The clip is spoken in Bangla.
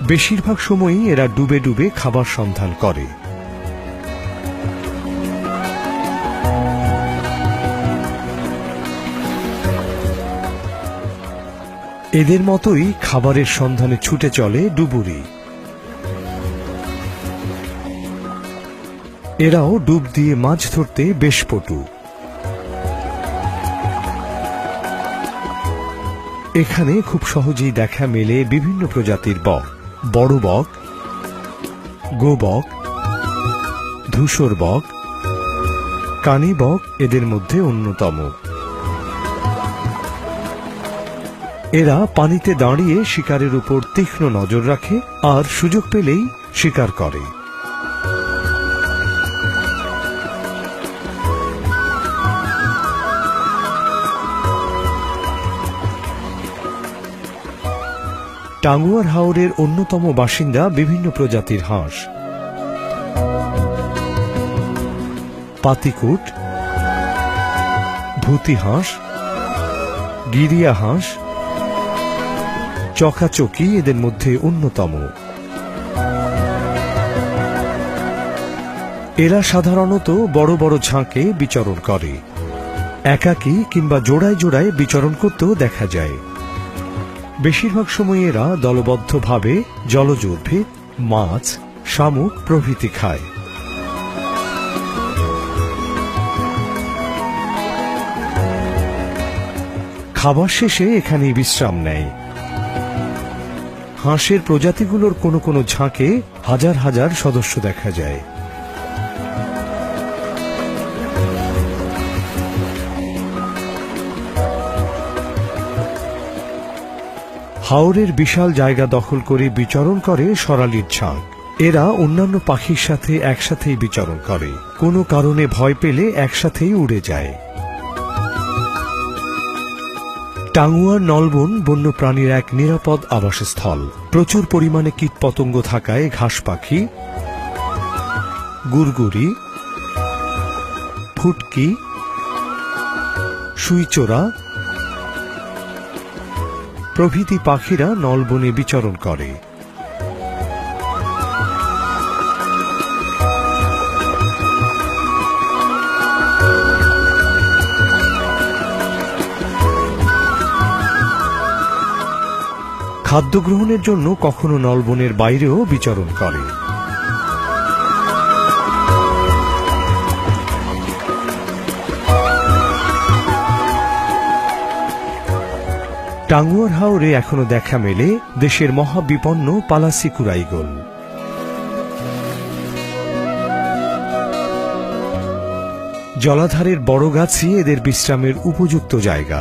বেশিরভাগ সময়ই এরা ডুবে ডুবে খাবার সন্ধান করে। এদের মতোই খাবারের সন্ধানে ছুটে চলে ডুবুরি। এরাও ডুব দিয়ে মাছ ধরতে বেশ পটু। এখানে খুব সহজেই দেখা মেলে বিভিন্ন প্রজাতির বক, বড় বক, গোবক, ধূসর বক, কানি বক এদের মধ্যে অন্যতম। এরা পানিতে দাঁড়িয়ে শিকারের উপর তীক্ষ্ণ নজর রাখে আর সুযোগ পেলেই শিকার করে। টাঙ্গুয়ার হাওরের অন্যতম বাসিন্দা বিভিন্ন প্রজাতির হাঁস, পাতিকুট, ভূতি হাঁস, গিরিয়া হাঁস, চকাচকি এদের মধ্যে অন্যতম। এরা সাধারণত বড় বড় ঝাঁকে বিচরণ করে। একাকী কিংবা জোড়ায় জোড়ায় বিচরণ করতেও দেখা যায়। বেশিরভাগ সময় এরা দলবদ্ধভাবে জলজ উদ্ভিদ, মাছ, শামুক প্রভৃতি খায়। খাবার শেষে এখানেই বিশ্রাম নেয়। হাঁসের প্রজাতিগুলোর কোনো কোনো ঝাঁকে হাজার হাজার সদস্য দেখা যায়। হাওরের বিশাল জায়গা দখল করে বিচরণ করে সরালির ঝাঁক। এরা অন্যান্য পাখির সাথে একসাথেই বিচরণ করে, কোনো কারণে ভয় পেলে একসাথেই উড়ে যায়। টাঙ্গুয়ার নলবন বন্যপ্রাণীর এক নিরাপদ আবাসস্থল। প্রচুর পরিমাণে কীটপতঙ্গ থাকায় ঘাস পাখি, গুড়গুড়ি, ফুটকি, সুইচোরা প্রভৃতি পাখিরা নলবনে বিচরণ করে। খাদ্য গ্রহণের জন্য কখনো নলবনের বাইরেও বিচরণ করে। টাঙ্গুয়ার হাওরে এখনো দেখা মেলে দেশের মহাবিপন্ন পালাসি কুরাইগল। জলাধারের বড় গাছই এদের বিশ্রামের উপযুক্ত জায়গা।